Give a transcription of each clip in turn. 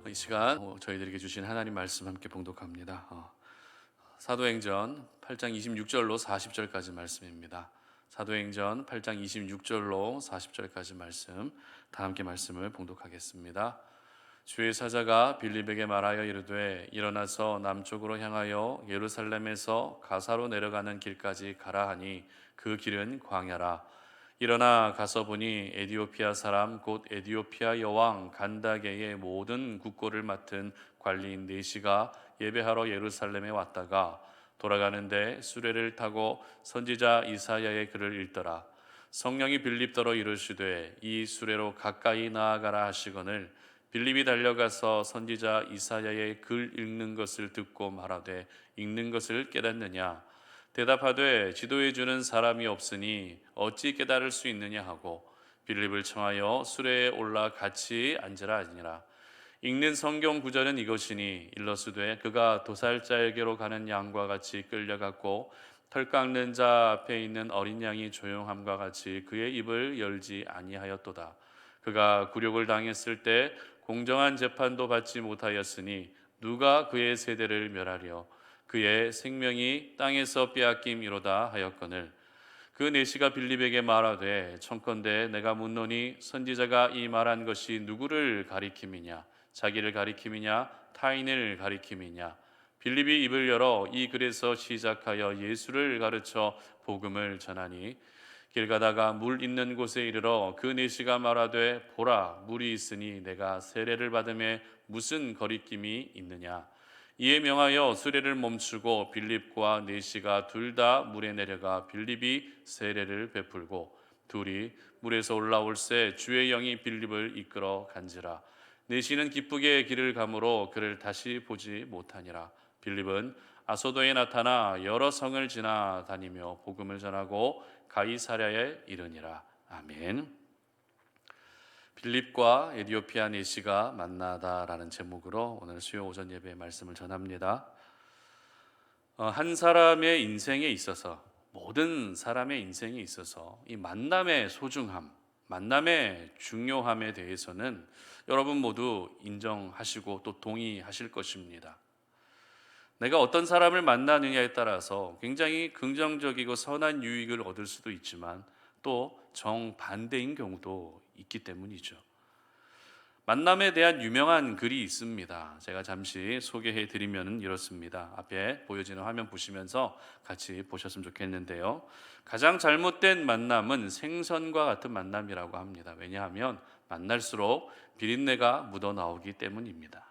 이 시간 저희들에게 주신 하나님 말씀 함께 봉독합니다. 사도행전 8장 26절로 40절까지 말씀입니다. 사도행전 8장 26절로 40절까지 말씀, 다 함께 말씀을 봉독하겠습니다. 주의 사자가 빌립에게 말하여 이르되 일어나서 남쪽으로 향하여 예루살렘에서 가사로 내려가는 길까지 가라 하니 그 길은 광야라. 일어나 가서 보니 에디오피아 사람 곧 에디오피아 여왕 간다게의 모든 국고를 맡은 관리인 네시가 예배하러 예루살렘에 왔다가 돌아가는데 수레를 타고 선지자 이사야의 글을 읽더라. 성령이 빌립더러 이르시되 이 수레로 가까이 나아가라 하시거늘 빌립이 달려가서 선지자 이사야의 글 읽는 것을 듣고 말하되 읽는 것을 깨닫느냐. 대답하되 지도해 주는 사람이 없으니 어찌 깨달을 수 있느냐 하고 빌립을 청하여 수레에 올라 같이 앉으라 하니라. 읽는 성경 구절은 이것이니 일러스되 그가 도살자에게로 가는 양과 같이 끌려갔고 털 깎는 자 앞에 있는 어린 양이 조용함과 같이 그의 입을 열지 아니하였도다. 그가 굴욕을 당했을 때 공정한 재판도 받지 못하였으니 누가 그의 세대를 멸하려. 그의 생명이 땅에서 빼앗김이로다 하였거늘 그 내시가 빌립에게 말하되 청컨대 내가 묻노니 선지자가 이 말한 것이 누구를 가리킴이냐. 자기를 가리킴이냐 타인을 가리킴이냐. 빌립이 입을 열어 이 글에서 시작하여 예수를 가르쳐 복음을 전하니 길 가다가 물 있는 곳에 이르러 그 내시가 말하되 보라 물이 있으니 내가 세례를 받음에 무슨 거리낌이 있느냐. 이에 명하여 수레를 멈추고 빌립과 내시가 둘 다 물에 내려가 빌립이 세례를 베풀고 둘이 물에서 올라올새 주의 영이 빌립을 이끌어 간지라. 내시는 기쁘게 길을 가므로 그를 다시 보지 못하니라. 빌립은 아소도에 나타나 여러 성을 지나 다니며 복음을 전하고 가이사랴에 이르니라. 아멘. 빌립과 에디오피아 내시가 만나다라는 제목으로 오늘 수요 오전 예배의 말씀을 전합니다. 한 사람의 인생에 있어서, 모든 사람의 인생에 있어서 이 만남의 소중함, 만남의 중요함에 대해서는 여러분 모두 인정하시고 또 동의하실 것입니다. 내가 어떤 사람을 만나느냐에 따라서 굉장히 긍정적이고 선한 유익을 얻을 수도 있지만 또 정반대인 경우도 있기 때문이죠. 만남에 대한 유명한 글이 있습니다. 제가 잠시 소개해 드리면 이렇습니다. 앞에 보여지는 화면 보시면서 같이 보셨으면 좋겠는데요. 가장 잘못된 만남은 생선과 같은 만남이라고 합니다. 왜냐하면 만날수록 비린내가 묻어나오기 때문입니다.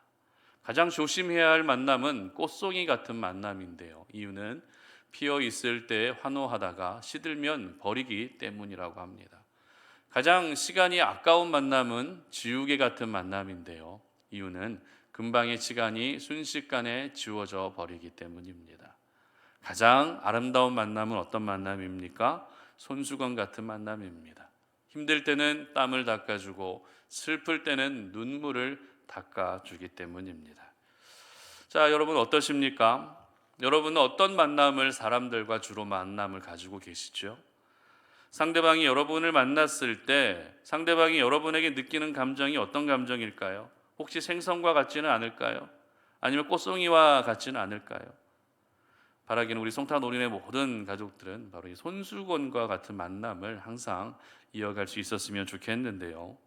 가장 조심해야 할 만남은 꽃송이 같은 만남인데요. 이유는 피어 있을 때 환호하다가 시들면 버리기 때문이라고 합니다. 가장 시간이 아까운 만남은 지우개 같은 만남인데요. 이유는 금방의 시간이 순식간에 지워져 버리기 때문입니다. 가장 아름다운 만남은 어떤 만남입니까? 손수건 같은 만남입니다. 힘들 때는 땀을 닦아주고 슬플 때는 눈물을 닦아주기 때문입니다. 자, 여러분 어떠십니까? 여러분은 어떤 만남을 사람들과 주로 만남을 가지고 계시죠? 상대방이 여러분을 만났을 때 상대방이 여러분에게 느끼는 감정이 어떤 감정일까요? 혹시 생선과 같지는 않을까요? 아니면 꽃송이와 같지는 않을까요? 바라기는 우리 송탄 올인의 모든 가족들은 바로 이 손수건과 같은 만남을 항상 이어갈 수 있었으면 좋겠는데요.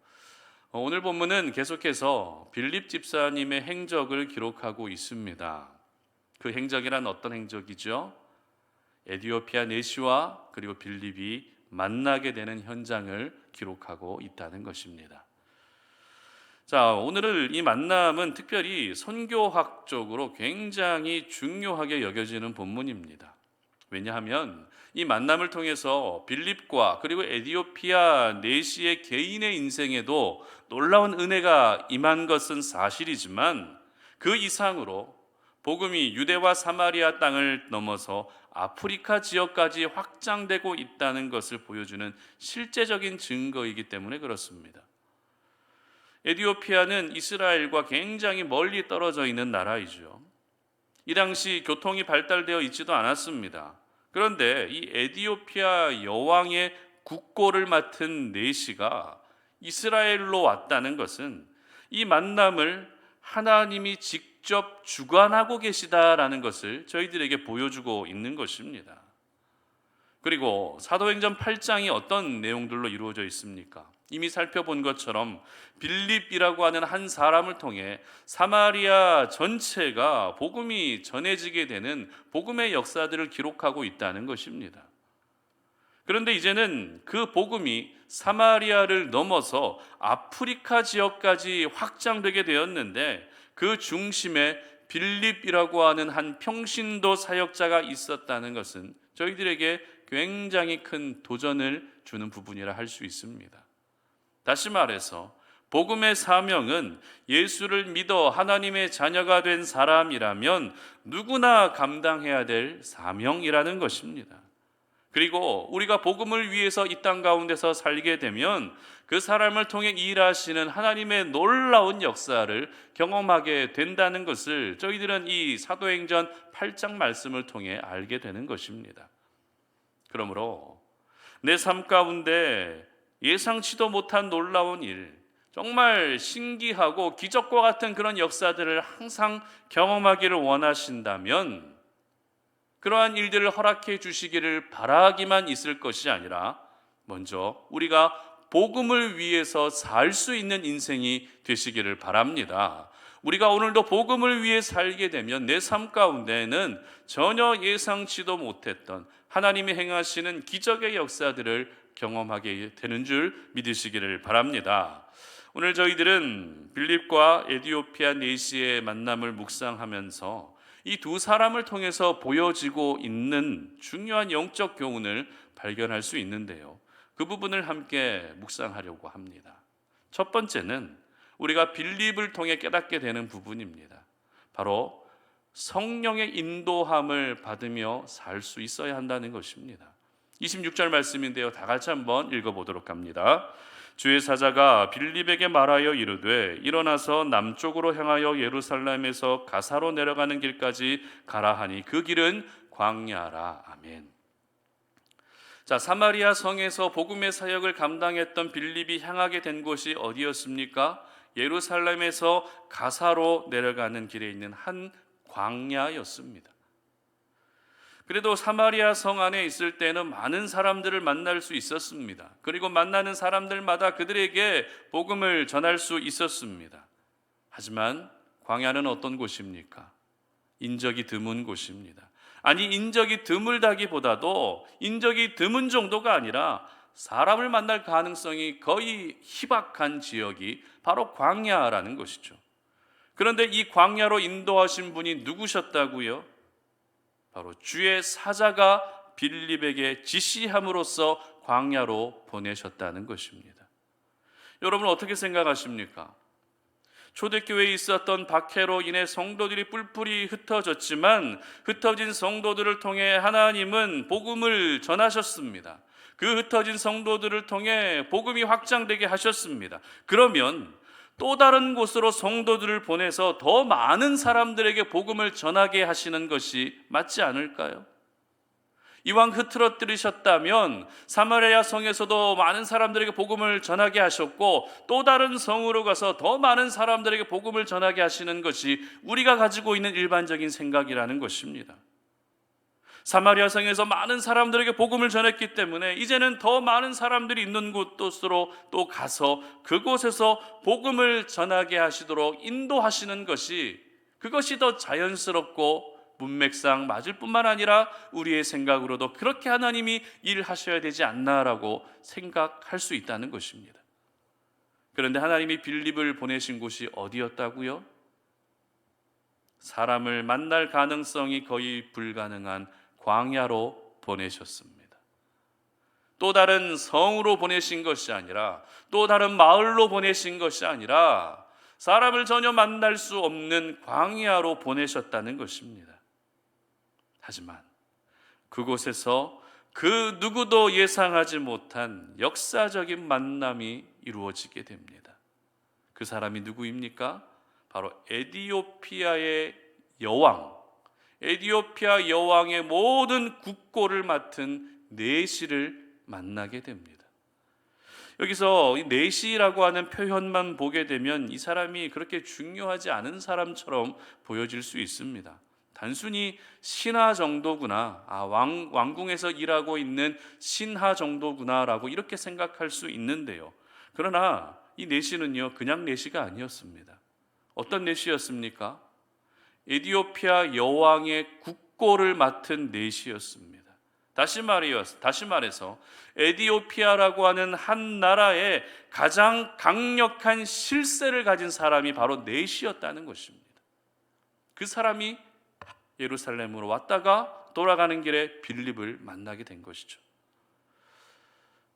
오늘 본문은 계속해서 빌립 집사님의 행적을 기록하고 있습니다. 그 행적이란 어떤 행적이죠? 에디오피아 내시와 그리고 빌립이 만나게 되는 현장을 기록하고 있다는 것입니다. 자, 오늘 이 만남은 특별히 선교학적으로 굉장히 중요하게 여겨지는 본문입니다. 왜냐하면 이 만남을 통해서 빌립과 그리고 에디오피아 내시의 개인의 인생에도 놀라운 은혜가 임한 것은 사실이지만 그 이상으로 복음이 유대와 사마리아 땅을 넘어서 아프리카 지역까지 확장되고 있다는 것을 보여주는 실제적인 증거이기 때문에 그렇습니다. 에디오피아는 이스라엘과 굉장히 멀리 떨어져 있는 나라이죠. 이 당시 교통이 발달되어 있지도 않았습니다. 그런데 이 에디오피아 여왕의 국고를 맡은 네시가 이스라엘로 왔다는 것은 이 만남을 하나님이 직접 주관하고 계시다라는 것을 저희들에게 보여주고 있는 것입니다. 그리고 사도행전 8장이 어떤 내용들로 이루어져 있습니까? 이미 살펴본 것처럼 빌립이라고 하는 한 사람을 통해 사마리아 전체가 복음이 전해지게 되는 복음의 역사들을 기록하고 있다는 것입니다. 그런데 이제는 그 복음이 사마리아를 넘어서 아프리카 지역까지 확장되게 되었는데, 그 중심에 빌립이라고 하는 한 평신도 사역자가 있었다는 것은 저희들에게 굉장히 큰 도전을 주는 부분이라 할 수 있습니다. 다시 말해서 복음의 사명은 예수를 믿어 하나님의 자녀가 된 사람이라면 누구나 감당해야 될 사명이라는 것입니다. 그리고 우리가 복음을 위해서 이 땅 가운데서 살게 되면 그 사람을 통해 일하시는 하나님의 놀라운 역사를 경험하게 된다는 것을 저희들은 이 사도행전 8장 말씀을 통해 알게 되는 것입니다. 그러므로 내 삶 가운데 예상치도 못한 놀라운 일, 정말 신기하고 기적과 같은 그런 역사들을 항상 경험하기를 원하신다면 그러한 일들을 허락해 주시기를 바라기만 있을 것이 아니라 먼저 우리가 복음을 위해서 살 수 있는 인생이 되시기를 바랍니다. 우리가 오늘도 복음을 위해 살게 되면 내 삶 가운데는 전혀 예상치도 못했던 하나님이 행하시는 기적의 역사들을 경험하게 되는 줄 믿으시기를 바랍니다. 오늘 저희들은 빌립과 에디오피아 내시의 만남을 묵상하면서 이 두 사람을 통해서 보여지고 있는 중요한 영적 교훈을 발견할 수 있는데요, 그 부분을 함께 묵상하려고 합니다. 첫 번째는 우리가 빌립을 통해 깨닫게 되는 부분입니다. 바로 성령의 인도함을 받으며 살 수 있어야 한다는 것입니다. 26절 말씀인데요, 다 같이 한번 읽어보도록 합니다. 주의 사자가 빌립에게 말하여 이르되 일어나서 남쪽으로 향하여 예루살렘에서 가사로 내려가는 길까지 가라 하니 그 길은 광야라. 아멘. 자, 사마리아 성에서 복음의 사역을 감당했던 빌립이 향하게 된 곳이 어디였습니까? 예루살렘에서 가사로 내려가는 길에 있는 한 광야였습니다. 그래도 사마리아 성 안에 있을 때는 많은 사람들을 만날 수 있었습니다. 그리고 만나는 사람들마다 그들에게 복음을 전할 수 있었습니다. 하지만 광야는 어떤 곳입니까? 인적이 드문 곳입니다. 아니, 인적이 드물다기보다도 인적이 드문 정도가 아니라 사람을 만날 가능성이 거의 희박한 지역이 바로 광야라는 것이죠. 그런데 이 광야로 인도하신 분이 누구셨다고요? 바로 주의 사자가 빌립에게 지시함으로써 광야로 보내셨다는 것입니다. 여러분 어떻게 생각하십니까? 초대교회에 있었던 박해로 인해 성도들이 뿔뿔이 흩어졌지만 흩어진 성도들을 통해 하나님은 복음을 전하셨습니다. 그 흩어진 성도들을 통해 복음이 확장되게 하셨습니다. 그러면 또 다른 곳으로 성도들을 보내서 더 많은 사람들에게 복음을 전하게 하시는 것이 맞지 않을까요? 이왕 흐트러뜨리셨다면 사마리아 성에서도 많은 사람들에게 복음을 전하게 하셨고 또 다른 성으로 가서 더 많은 사람들에게 복음을 전하게 하시는 것이 우리가 가지고 있는 일반적인 생각이라는 것입니다. 사마리아 성에서 많은 사람들에게 복음을 전했기 때문에 이제는 더 많은 사람들이 있는 곳으로 또 가서 그곳에서 복음을 전하게 하시도록 인도하시는 것이, 그것이 더 자연스럽고 문맥상 맞을 뿐만 아니라 우리의 생각으로도 그렇게 하나님이 일하셔야 되지 않나라고 생각할 수 있다는 것입니다. 그런데 하나님이 빌립을 보내신 곳이 어디였다고요? 사람을 만날 가능성이 거의 불가능한 광야로 보내셨습니다. 또 다른 성으로 보내신 것이 아니라, 또 다른 마을로 보내신 것이 아니라 사람을 전혀 만날 수 없는 광야로 보내셨다는 것입니다. 하지만 그곳에서 그 누구도 예상하지 못한 역사적인 만남이 이루어지게 됩니다. 그 사람이 누구입니까? 바로 에디오피아의 여왕, 에디오피아 여왕의 모든 국고를 맡은 내시를 만나게 됩니다. 여기서 이 내시라고 하는 표현만 보게 되면 이 사람이 그렇게 중요하지 않은 사람처럼 보여질 수 있습니다. 단순히 신하 정도구나, 왕궁에서 일하고 있는 신하 정도구나라고 이렇게 생각할 수 있는데요. 그러나 이 내시는요, 그냥 내시가 아니었습니다. 어떤 내시였습니까? 에디오피아 여왕의 국고를 맡은 내시였습니다. 다시 말해서 에디오피아라고 하는 한 나라의 가장 강력한 실세를 가진 사람이 바로 내시였다는 것입니다. 그 사람이 예루살렘으로 왔다가 돌아가는 길에 빌립을 만나게 된 것이죠.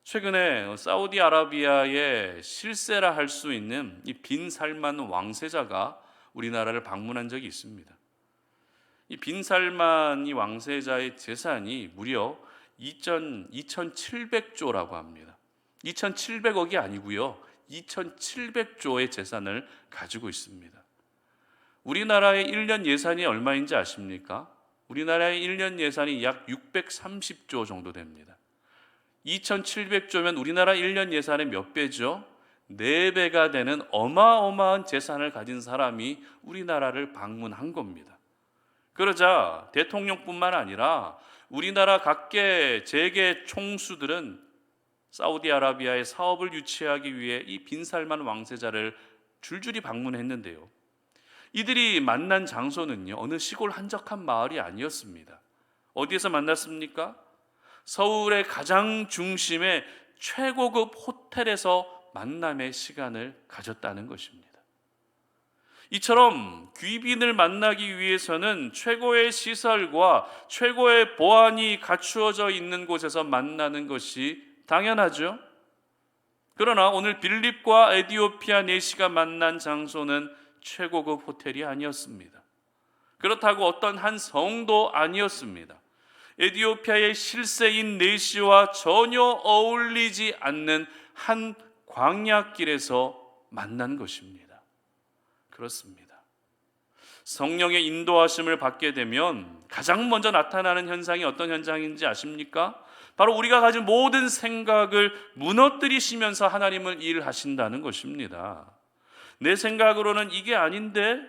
최근에 사우디아라비아의 실세라 할 수 있는 이 빈 살만 왕세자가 우리나라를 방문한 적이 있습니다. 이 빈 살만 이 왕세자의 재산이 무려 2,700조라고 합니다. 2,700억이 아니고요, 2,700조의 재산을 가지고 있습니다. 우리나라의 1년 예산이 얼마인지 아십니까? 우리나라의 1년 예산이 약 630조 정도 됩니다. 2,700조면 우리나라 1년 예산의 몇 배죠? 4배가 되는 어마어마한 재산을 가진 사람이 우리나라를 방문한 겁니다. 그러자 대통령뿐만 아니라 우리나라 각계 재계 총수들은 사우디아라비아의 사업을 유치하기 위해 이 빈살만 왕세자를 줄줄이 방문했는데요. 이들이 만난 장소는요, 어느 시골 한적한 마을이 아니었습니다. 어디에서 만났습니까? 서울의 가장 중심의 최고급 호텔에서 만남의 시간을 가졌다는 것입니다. 이처럼 귀빈을 만나기 위해서는 최고의 시설과 최고의 보안이 갖추어져 있는 곳에서 만나는 것이 당연하죠. 그러나 오늘 빌립과 에디오피아 내시가 만난 장소는 최고급 호텔이 아니었습니다. 그렇다고 어떤 한 성도 아니었습니다. 에디오피아의 실세인 내시와 전혀 어울리지 않는 한 광야길에서 만난 것입니다. 그렇습니다. 성령의 인도하심을 받게 되면 가장 먼저 나타나는 현상이 어떤 현상인지 아십니까? 바로 우리가 가진 모든 생각을 무너뜨리시면서 하나님을 일하신다는 것입니다. 내 생각으로는 이게 아닌데,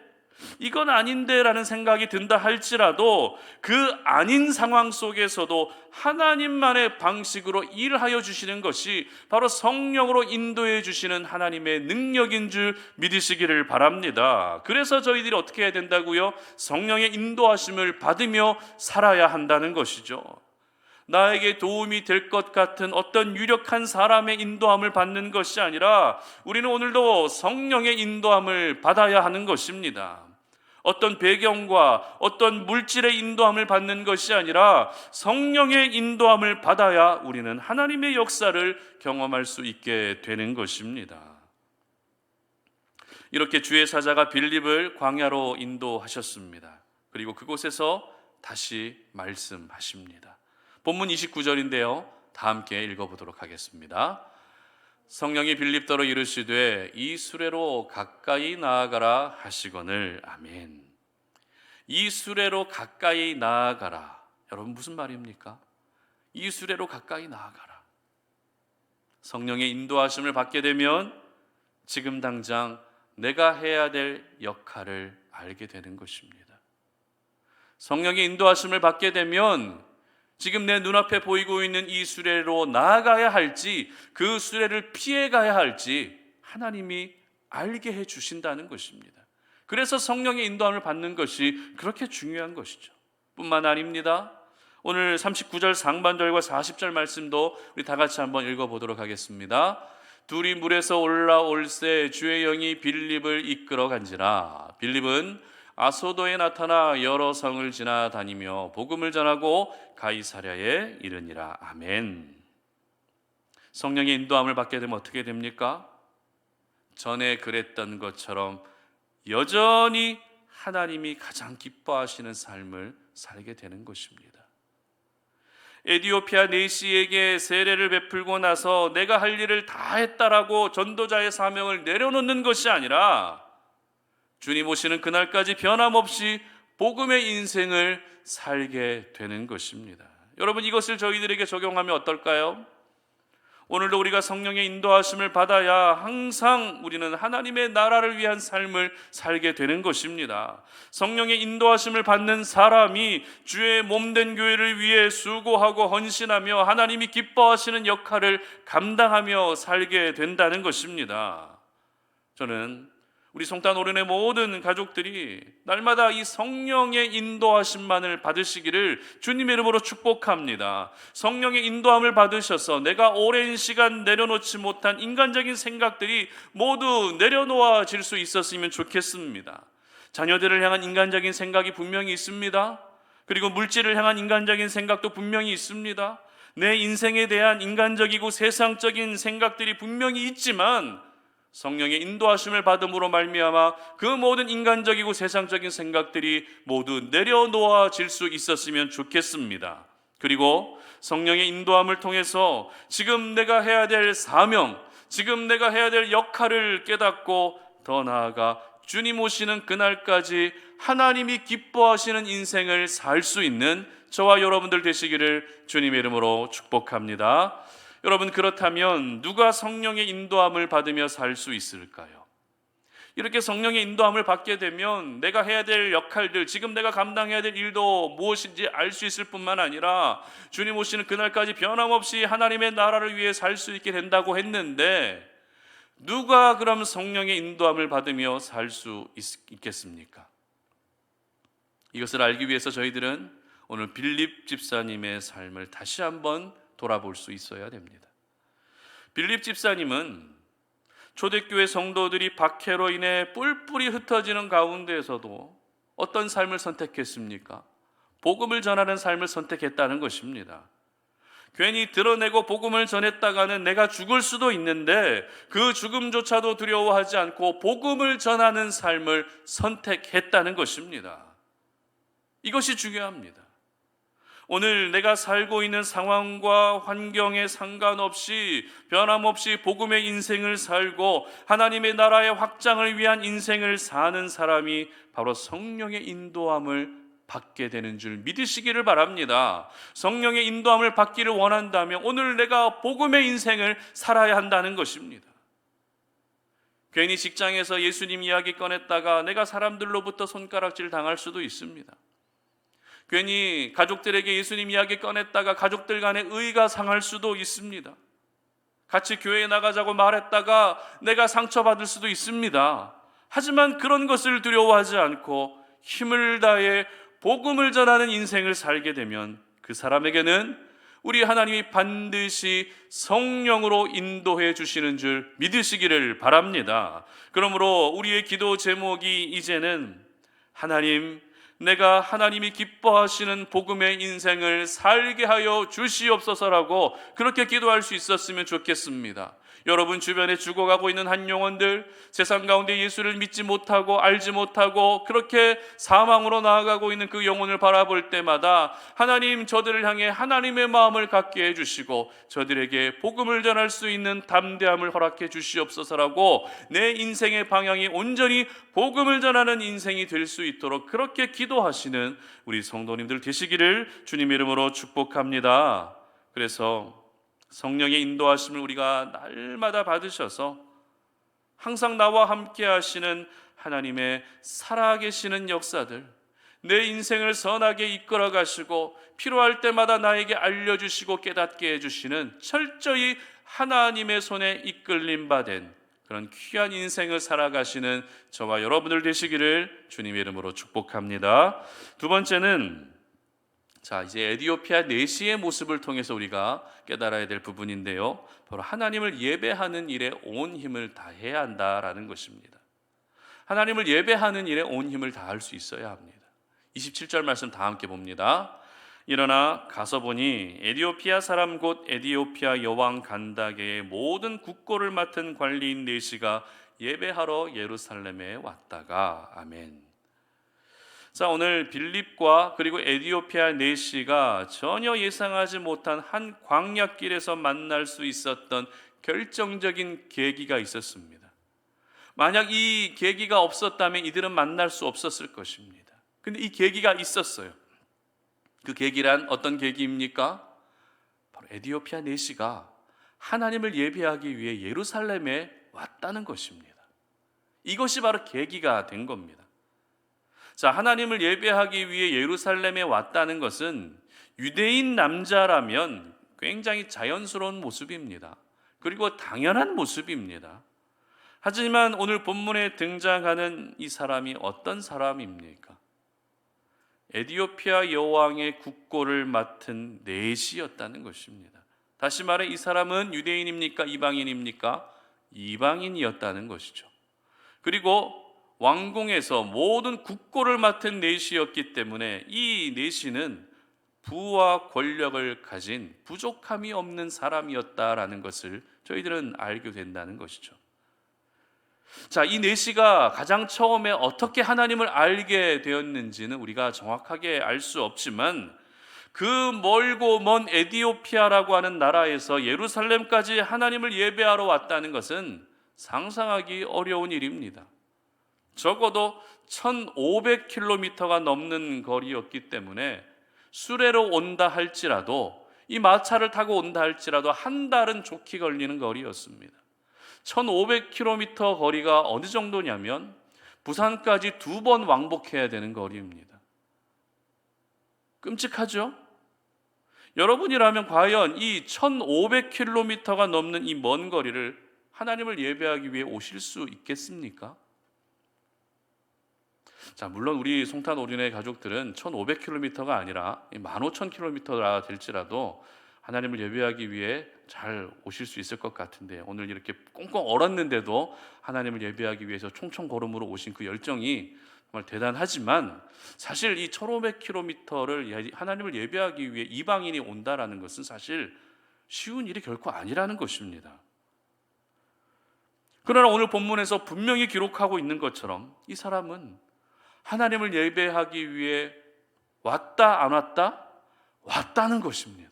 이건 아닌데 라는 생각이 든다 할지라도 그 아닌 상황 속에서도 하나님만의 방식으로 일하여 주시는 것이 바로 성령으로 인도해 주시는 하나님의 능력인 줄 믿으시기를 바랍니다. 그래서 저희들이 어떻게 해야 된다고요? 성령의 인도하심을 받으며 살아야 한다는 것이죠. 나에게 도움이 될 것 같은 어떤 유력한 사람의 인도함을 받는 것이 아니라 우리는 오늘도 성령의 인도함을 받아야 하는 것입니다. 어떤 배경과 어떤 물질의 인도함을 받는 것이 아니라 성령의 인도함을 받아야 우리는 하나님의 역사를 경험할 수 있게 되는 것입니다. 이렇게 주의 사자가 빌립을 광야로 인도하셨습니다. 그리고 그곳에서 다시 말씀하십니다. 본문 29절인데요. 다 함께 읽어보도록 하겠습니다. 성령이 빌립더러 이르시되 이 수레로 가까이 나아가라 하시거늘. 아멘. 이 수레로 가까이 나아가라. 여러분 무슨 말입니까? 이 수레로 가까이 나아가라. 성령의 인도하심을 받게 되면 지금 당장 내가 해야 될 역할을 알게 되는 것입니다. 성령의 인도하심을 받게 되면 지금 내 눈앞에 보이고 있는 이 수레로 나아가야 할지 그 수레를 피해 가야 할지 하나님이 알게 해 주신다는 것입니다. 그래서 성령의 인도함을 받는 것이 그렇게 중요한 것이죠. 뿐만 아닙니다. 오늘 39절 상반절과 40절 말씀도 우리 다 같이 한번 읽어보도록 하겠습니다. 둘이 물에서 올라올새 주의 영이 빌립을 이끌어 간지라. 빌립은 아소도에 나타나 여러 성을 지나다니며 복음을 전하고 가이사랴에 이르니라. 아멘. 성령의 인도함을 받게 되면 어떻게 됩니까? 전에 그랬던 것처럼 여전히 하나님이 가장 기뻐하시는 삶을 살게 되는 것입니다. 에디오피아 내시에게 세례를 베풀고 나서 내가 할 일을 다 했다라고 전도자의 사명을 내려놓는 것이 아니라 주님 오시는 그날까지 변함없이 복음의 인생을 살게 되는 것입니다. 여러분 이것을 저희들에게 적용하면 어떨까요? 오늘도 우리가 성령의 인도하심을 받아야 항상 우리는 하나님의 나라를 위한 삶을 살게 되는 것입니다. 성령의 인도하심을 받는 사람이 주의 몸된 교회를 위해 수고하고 헌신하며 하나님이 기뻐하시는 역할을 감당하며 살게 된다는 것입니다. 저는 우리 성탄 오륜의 모든 가족들이 날마다 이 성령의 인도하심만을 받으시기를 주님의 이름으로 축복합니다. 성령의 인도함을 받으셔서 내가 오랜 시간 내려놓지 못한 인간적인 생각들이 모두 내려놓아질 수 있었으면 좋겠습니다. 자녀들을 향한 인간적인 생각이 분명히 있습니다. 그리고 물질을 향한 인간적인 생각도 분명히 있습니다. 내 인생에 대한 인간적이고 세상적인 생각들이 분명히 있지만 성령의 인도하심을 받음으로 말미암아 그 모든 인간적이고 세상적인 생각들이 모두 내려놓아질 수 있었으면 좋겠습니다. 그리고 성령의 인도함을 통해서 지금 내가 해야 될 사명, 지금 내가 해야 될 역할을 깨닫고 더 나아가 주님 오시는 그날까지 하나님이 기뻐하시는 인생을 살 수 있는 저와 여러분들 되시기를 주님의 이름으로 축복합니다. 여러분, 그렇다면 누가 성령의 인도함을 받으며 살 수 있을까요? 이렇게 성령의 인도함을 받게 되면 내가 해야 될 역할들, 지금 내가 감당해야 될 일도 무엇인지 알 수 있을 뿐만 아니라 주님 오시는 그날까지 변함없이 하나님의 나라를 위해 살 수 있게 된다고 했는데, 누가 그럼 성령의 인도함을 받으며 살 수 있겠습니까? 이것을 알기 위해서 저희들은 오늘 빌립 집사님의 삶을 다시 한번 돌아볼 수 있어야 됩니다. 빌립 집사님은 초대교회 성도들이 박해로 인해 뿔뿔이 흩어지는 가운데에서도 어떤 삶을 선택했습니까? 복음을 전하는 삶을 선택했다는 것입니다. 괜히 드러내고 복음을 전했다가는 내가 죽을 수도 있는데 그 죽음조차도 두려워하지 않고 복음을 전하는 삶을 선택했다는 것입니다. 이것이 중요합니다. 오늘 내가 살고 있는 상황과 환경에 상관없이 변함없이 복음의 인생을 살고 하나님의 나라의 확장을 위한 인생을 사는 사람이 바로 성령의 인도함을 받게 되는 줄 믿으시기를 바랍니다. 성령의 인도함을 받기를 원한다면 오늘 내가 복음의 인생을 살아야 한다는 것입니다. 괜히 직장에서 예수님 이야기 꺼냈다가 내가 사람들로부터 손가락질 당할 수도 있습니다. 괜히 가족들에게 예수님 이야기 꺼냈다가 가족들 간의 의가 상할 수도 있습니다. 같이 교회에 나가자고 말했다가 내가 상처받을 수도 있습니다. 하지만 그런 것을 두려워하지 않고 힘을 다해 복음을 전하는 인생을 살게 되면 그 사람에게는 우리 하나님이 반드시 성령으로 인도해 주시는 줄 믿으시기를 바랍니다. 그러므로 우리의 기도 제목이 이제는 하나님, 내가 하나님이 기뻐하시는 복음의 인생을 살게 하여 주시옵소서라고 그렇게 기도할 수 있었으면 좋겠습니다. 여러분 주변에 죽어가고 있는 한 영혼들, 세상 가운데 예수를 믿지 못하고 알지 못하고 그렇게 사망으로 나아가고 있는 그 영혼을 바라볼 때마다 하나님, 저들을 향해 하나님의 마음을 갖게 해주시고 저들에게 복음을 전할 수 있는 담대함을 허락해 주시옵소서라고 내 인생의 방향이 온전히 복음을 전하는 인생이 될 수 있도록 그렇게 기도하시는 우리 성도님들 되시기를 주님의 이름으로 축복합니다. 그래서 성령의 인도하심을 우리가 날마다 받으셔서 항상 나와 함께 하시는 하나님의 살아계시는 역사들, 내 인생을 선하게 이끌어 가시고 필요할 때마다 나에게 알려주시고 깨닫게 해주시는 철저히 하나님의 손에 이끌림 받은 그런 귀한 인생을 살아가시는 저와 여러분들 되시기를 주님의 이름으로 축복합니다. 두 번째는 이제 에디오피아 내시의 모습을 통해서 우리가 깨달아야 될 부분인데요, 바로 하나님을 예배하는 일에 온 힘을 다해야 한다라는 것입니다. 하나님을 예배하는 일에 온 힘을 다할 수 있어야 합니다. 27절 말씀 다 함께 봅니다. 일어나 가서 보니 에디오피아 사람 곧 에디오피아 여왕 간다게의 모든 국고를 맡은 관리인 내시가 예배하러 예루살렘에 왔다가. 아멘. 오늘 빌립과 그리고 에디오피아 내시가 전혀 예상하지 못한 한 광야길에서 만날 수 있었던 결정적인 계기가 있었습니다. 만약 이 계기가 없었다면 이들은 만날 수 없었을 것입니다. 근데 이 계기가 있었어요. 그 계기란 어떤 계기입니까? 바로 에디오피아 내시가 하나님을 예배하기 위해 예루살렘에 왔다는 것입니다. 이것이 바로 계기가 된 겁니다. 자, 하나님을 예배하기 위해 예루살렘에 왔다는 것은 유대인 남자라면 굉장히 자연스러운 모습입니다. 그리고 당연한 모습입니다. 하지만 오늘 본문에 등장하는 이 사람이 어떤 사람입니까? 에디오피아 여왕의 국고를 맡은 내시였다는 것입니다. 다시 말해 이 사람은 유대인입니까? 이방인입니까? 이방인이었다는 것이죠. 그리고 왕궁에서 모든 국고를 맡은 내시였기 때문에 이 내시는 부와 권력을 가진 부족함이 없는 사람이었다라는 것을 저희들은 알게 된다는 것이죠. 자, 이 내시가 가장 처음에 어떻게 하나님을 알게 되었는지는 우리가 정확하게 알 수 없지만 그 멀고 먼 에디오피아라고 하는 나라에서 예루살렘까지 하나님을 예배하러 왔다는 것은 상상하기 어려운 일입니다. 적어도 1500km가 넘는 거리였기 때문에 수레로 온다 할지라도 이 마차를 타고 온다 할지라도 한 달은 좋게 걸리는 거리였습니다. 1500km 거리가 어느 정도냐면 부산까지 2번 왕복해야 되는 거리입니다. 끔찍하죠? 여러분이라면 과연 이 1500km가 넘는 이 먼 거리를 하나님을 예배하기 위해 오실 수 있겠습니까? 자, 물론 우리 송탄 오륜의 가족들은 1500km가 아니라 15,000km가 될지라도 하나님을 예배하기 위해 잘 오실 수 있을 것 같은데, 오늘 이렇게 꽁꽁 얼었는데도 하나님을 예배하기 위해서 총총 걸음으로 오신 그 열정이 정말 대단하지만, 사실 이 1500km를 하나님을 예배하기 위해 이방인이 온다라는 것은 사실 쉬운 일이 결코 아니라는 것입니다. 그러나 오늘 본문에서 분명히 기록하고 있는 것처럼 이 사람은 하나님을 예배하기 위해 왔다 안 왔다? 왔다는 것입니다.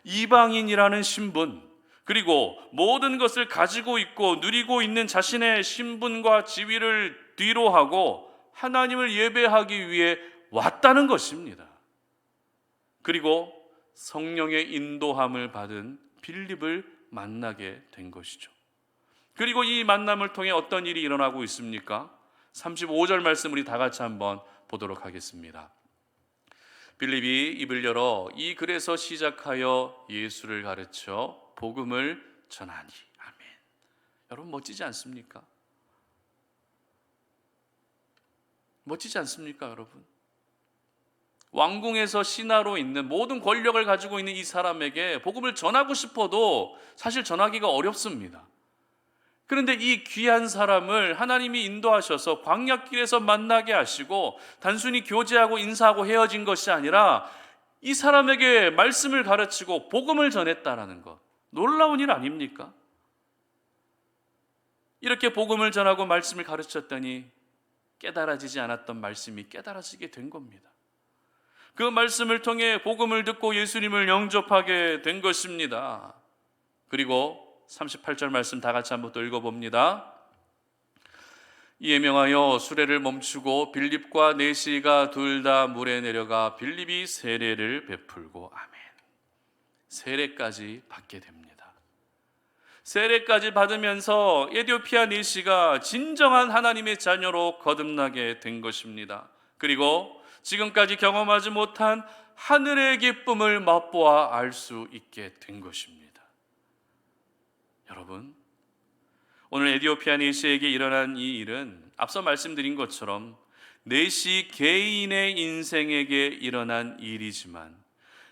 이방인이라는 신분, 그리고 모든 것을 가지고 있고 누리고 있는 자신의 신분과 지위를 뒤로 하고 하나님을 예배하기 위해 왔다는 것입니다. 그리고 성령의 인도함을 받은 빌립을 만나게 된 것이죠. 그리고 이 만남을 통해 어떤 일이 일어나고 있습니까? 35절 말씀 우리 다 같이 한번 보도록 하겠습니다. 빌립이 입을 열어 이 글에서 시작하여 예수를 가르쳐 복음을 전하니. 아멘. 여러분 멋지지 않습니까? 멋지지 않습니까, 여러분? 왕궁에서 신하로 있는 모든 권력을 가지고 있는 이 사람에게 복음을 전하고 싶어도 사실 전하기가 어렵습니다. 그런데 이 귀한 사람을 하나님이 인도하셔서 광야길에서 만나게 하시고 단순히 교제하고 인사하고 헤어진 것이 아니라 이 사람에게 말씀을 가르치고 복음을 전했다라는 것, 놀라운 일 아닙니까? 이렇게 복음을 전하고 말씀을 가르쳤더니 깨달아지지 않았던 말씀이 깨달아지게 된 겁니다. 그 말씀을 통해 복음을 듣고 예수님을 영접하게 된 것입니다. 그리고 38절 말씀 다 같이 한번 또 읽어봅니다. 이에 명하여 수레를 멈추고 빌립과 내시가 둘 다 물에 내려가 빌립이 세례를 베풀고, 아멘, 세례까지 받게 됩니다. 세례까지 받으면서 에디오피아 내시가 진정한 하나님의 자녀로 거듭나게 된 것입니다. 그리고 지금까지 경험하지 못한 하늘의 기쁨을 맛보아 알 수 있게 된 것입니다. 여러분, 오늘 에디오피아 내시에게 일어난 이 일은 앞서 말씀드린 것처럼 내시 개인의 인생에게 일어난 일이지만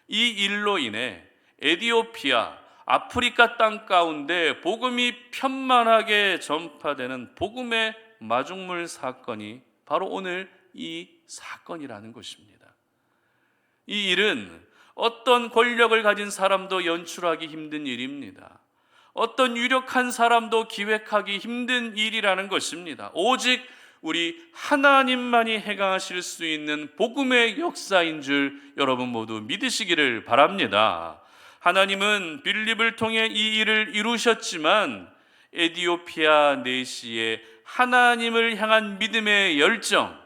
이 일로 인해 에디오피아, 아프리카 땅 가운데 복음이 편만하게 전파되는 복음의 마중물 사건이 바로 오늘 이 사건이라는 것입니다. 이 일은 어떤 권력을 가진 사람도 연출하기 힘든 일입니다. 어떤 유력한 사람도 기획하기 힘든 일이라는 것입니다. 오직 우리 하나님만이 행하실 수 있는 복음의 역사인 줄 여러분 모두 믿으시기를 바랍니다. 하나님은 빌립을 통해 이 일을 이루셨지만 에디오피아 내시의 하나님을 향한 믿음의 열정,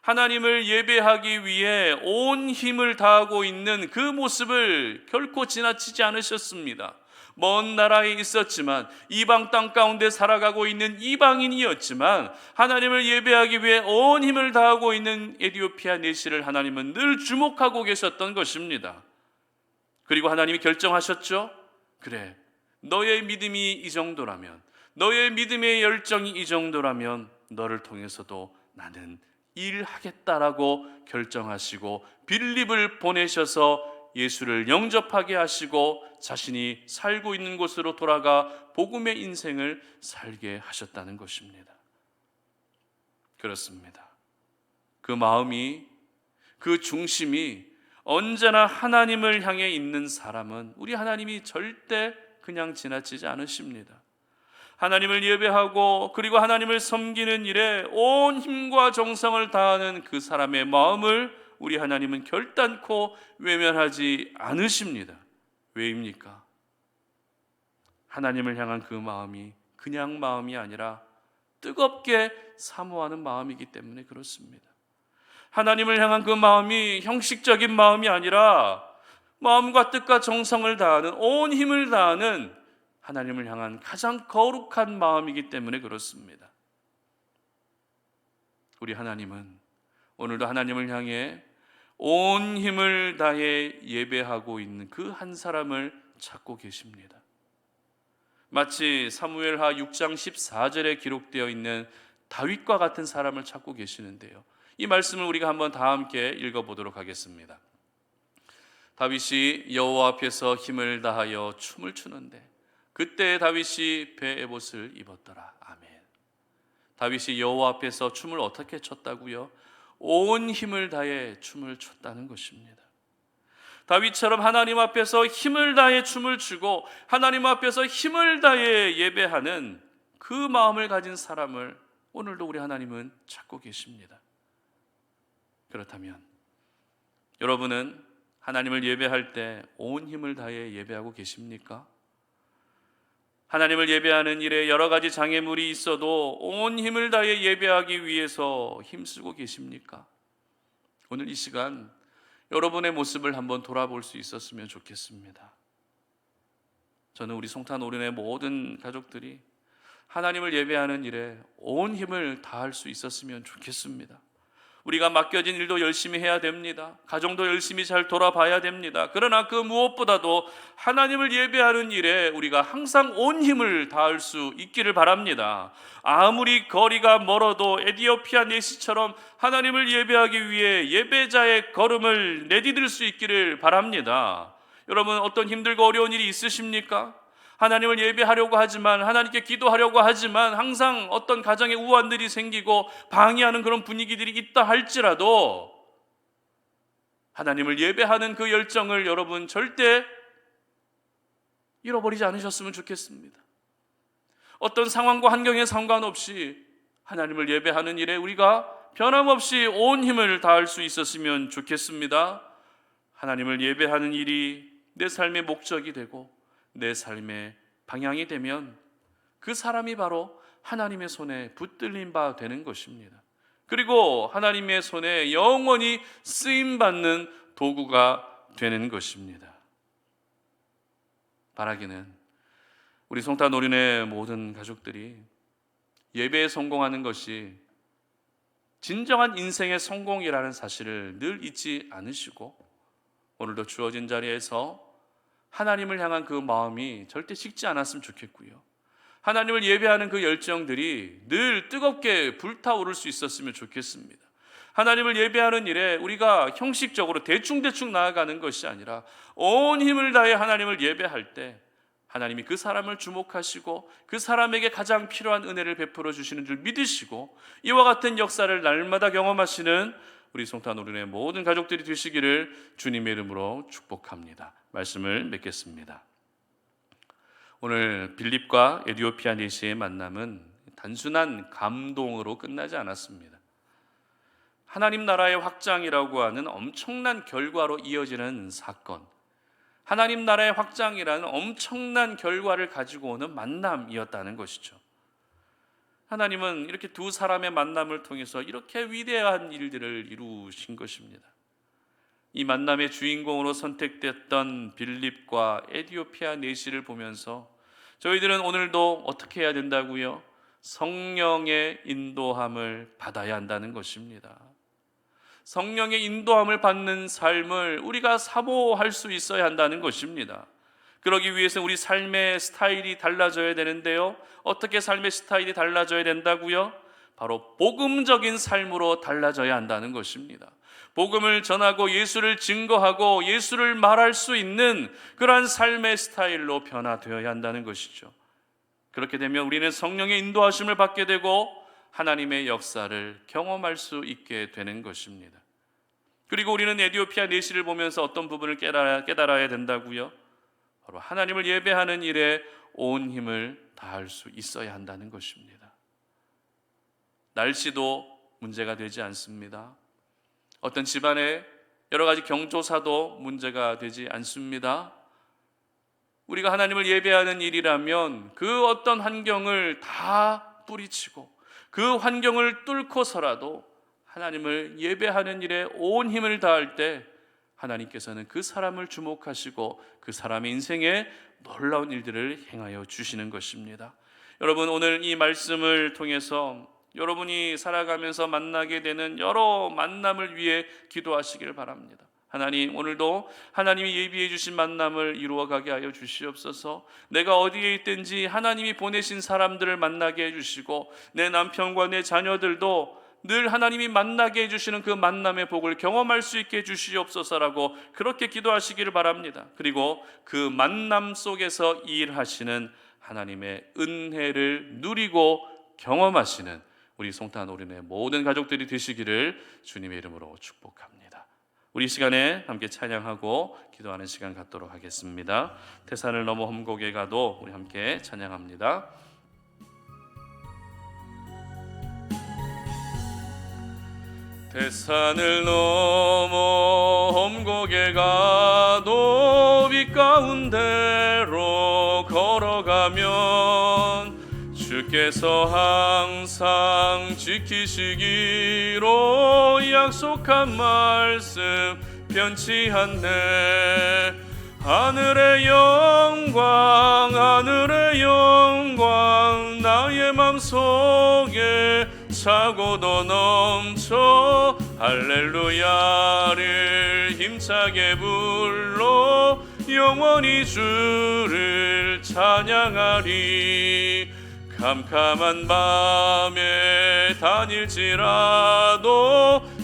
하나님을 예배하기 위해 온 힘을 다하고 있는 그 모습을 결코 지나치지 않으셨습니다. 먼 나라에 있었지만 이방 땅 가운데 살아가고 있는 이방인이었지만 하나님을 예배하기 위해 온 힘을 다하고 있는 에디오피아 내시를 하나님은 늘 주목하고 계셨던 것입니다. 그리고 하나님이 결정하셨죠. 그래, 너의 믿음이 이 정도라면, 너의 믿음의 열정이 이 정도라면 너를 통해서도 나는 일하겠다라고 결정하시고 빌립을 보내셔서 예수를 영접하게 하시고 자신이 살고 있는 곳으로 돌아가 복음의 인생을 살게 하셨다는 것입니다. 그렇습니다. 그 마음이, 그 중심이 언제나 하나님을 향해 있는 사람은 우리 하나님이 절대 그냥 지나치지 않으십니다. 하나님을 예배하고 그리고 하나님을 섬기는 일에 온 힘과 정성을 다하는 그 사람의 마음을 우리 하나님은 결단코 외면하지 않으십니다. 왜입니까? 하나님을 향한 그 마음이 그냥 마음이 아니라 뜨겁게 사모하는 마음이기 때문에 그렇습니다. 하나님을 향한 그 마음이 형식적인 마음이 아니라 마음과 뜻과 정성을 다하는, 온 힘을 다하는 하나님을 향한 가장 거룩한 마음이기 때문에 그렇습니다. 우리 하나님은 오늘도 하나님을 향해 온 힘을 다해 예배하고 있는 그 한 사람을 찾고 계십니다. 마치 사무엘하 6장 14절에 기록되어 있는 다윗과 같은 사람을 찾고 계시는데요, 이 말씀을 우리가 한번 다 함께 읽어보도록 하겠습니다. 다윗이 여호와 앞에서 힘을 다하여 춤을 추는데 그때 다윗이 베에봇을 입었더라. 아멘. 다윗이 여호와 앞에서 춤을 어떻게 췄다고요? 온 힘을 다해 춤을 췄다는 것입니다. 다윗처럼 하나님 앞에서 힘을 다해 춤을 추고 하나님 앞에서 힘을 다해 예배하는 그 마음을 가진 사람을 오늘도 우리 하나님은 찾고 계십니다. 그렇다면 여러분은 하나님을 예배할 때 온 힘을 다해 예배하고 계십니까? 하나님을 예배하는 일에 여러 가지 장애물이 있어도 온 힘을 다해 예배하기 위해서 힘쓰고 계십니까? 오늘 이 시간 여러분의 모습을 한번 돌아볼 수 있었으면 좋겠습니다. 저는 우리 송탄 오륜의 모든 가족들이 하나님을 예배하는 일에 온 힘을 다할 수 있었으면 좋겠습니다. 우리가 맡겨진 일도 열심히 해야 됩니다. 가정도 열심히 잘 돌아봐야 됩니다. 그러나 그 무엇보다도 하나님을 예배하는 일에 우리가 항상 온 힘을 다할 수 있기를 바랍니다. 아무리 거리가 멀어도 에디오피아 내시처럼 하나님을 예배하기 위해 예배자의 걸음을 내디딜 수 있기를 바랍니다. 여러분, 어떤 힘들고 어려운 일이 있으십니까? 하나님을 예배하려고 하지만, 하나님께 기도하려고 하지만 항상 어떤 가정에 우환들이 생기고 방해하는 그런 분위기들이 있다 할지라도 하나님을 예배하는 그 열정을 여러분 절대 잃어버리지 않으셨으면 좋겠습니다. 어떤 상황과 환경에 상관없이 하나님을 예배하는 일에 우리가 변함없이 온 힘을 다할 수 있었으면 좋겠습니다. 하나님을 예배하는 일이 내 삶의 목적이 되고 내 삶의 방향이 되면 그 사람이 바로 하나님의 손에 붙들린 바 되는 것입니다. 그리고 하나님의 손에 영원히 쓰임받는 도구가 되는 것입니다. 바라기는 우리 송탄 오륜의 모든 가족들이 예배에 성공하는 것이 진정한 인생의 성공이라는 사실을 늘 잊지 않으시고 오늘도 주어진 자리에서 하나님을 향한 그 마음이 절대 식지 않았으면 좋겠고요, 하나님을 예배하는 그 열정들이 늘 뜨겁게 불타오를 수 있었으면 좋겠습니다. 하나님을 예배하는 일에 우리가 형식적으로 대충대충 나아가는 것이 아니라 온 힘을 다해 하나님을 예배할 때 하나님이 그 사람을 주목하시고 그 사람에게 가장 필요한 은혜를 베풀어 주시는 줄 믿으시고 이와 같은 역사를 날마다 경험하시는 우리 송탄 오륜의 모든 가족들이 되시기를 주님의 이름으로 축복합니다. 말씀을 맺겠습니다. 오늘 빌립과 에디오피아 내시의 만남은 단순한 감동으로 끝나지 않았습니다. 하나님 나라의 확장이라고 하는 엄청난 결과로 이어지는 사건, 하나님 나라의 확장이라는 엄청난 결과를 가지고 오는 만남이었다는 것이죠. 하나님은 이렇게 두 사람의 만남을 통해서 이렇게 위대한 일들을 이루신 것입니다. 이 만남의 주인공으로 선택됐던 빌립과 에디오피아 내시를 보면서 저희들은 오늘도 어떻게 해야 된다고요? 성령의 인도함을 받아야 한다는 것입니다. 성령의 인도함을 받는 삶을 우리가 사모할 수 있어야 한다는 것입니다. 그러기 위해서 우리 삶의 스타일이 달라져야 되는데요. 어떻게 삶의 스타일이 달라져야 된다고요? 바로 복음적인 삶으로 달라져야 한다는 것입니다. 복음을 전하고 예수를 증거하고 예수를 말할 수 있는 그러한 삶의 스타일로 변화되어야 한다는 것이죠. 그렇게 되면 우리는 성령의 인도하심을 받게 되고 하나님의 역사를 경험할 수 있게 되는 것입니다. 그리고 우리는 에디오피아 내시를 보면서 어떤 부분을 깨달아야 된다고요? 바로 하나님을 예배하는 일에 온 힘을 다할 수 있어야 한다는 것입니다. 날씨도 문제가 되지 않습니다. 어떤 집안의 여러 가지 경조사도 문제가 되지 않습니다. 우리가 하나님을 예배하는 일이라면 그 어떤 환경을 다 뿌리치고 그 환경을 뚫고서라도 하나님을 예배하는 일에 온 힘을 다할 때 하나님께서는 그 사람을 주목하시고 그 사람의 인생에 놀라운 일들을 행하여 주시는 것입니다. 여러분, 오늘 이 말씀을 통해서 여러분이 살아가면서 만나게 되는 여러 만남을 위해 기도하시길 바랍니다. 하나님, 오늘도 하나님이 예비해 주신 만남을 이루어가게 하여 주시옵소서. 내가 어디에 있든지 하나님이 보내신 사람들을 만나게 해주시고 내 남편과 내 자녀들도 늘 하나님이 만나게 해주시는 그 만남의 복을 경험할 수 있게 해주시옵소서라고 그렇게 기도하시기를 바랍니다. 그리고 그 만남 속에서 일하시는 하나님의 은혜를 누리고 경험하시는 우리 송탄 어린의 모든 가족들이 되시기를 주님의 이름으로 축복합니다. 우리 시간에 함께 찬양하고 기도하는 시간 갖도록 하겠습니다. 태산을 넘어 험곡에 가도 우리 함께 찬양합니다. 태산을 넘어 험곡에 가도 빛 가운데로 걸어가면 주께서 항상 지키시기로 약속한 말씀 변치 않네. 하늘의 영광 하늘의 영광 나의 맘속에 차고도 넘쳐 할렐루야를 힘차게 불러 영원히 주를 찬양하리. 캄캄한 밤에 다닐지라도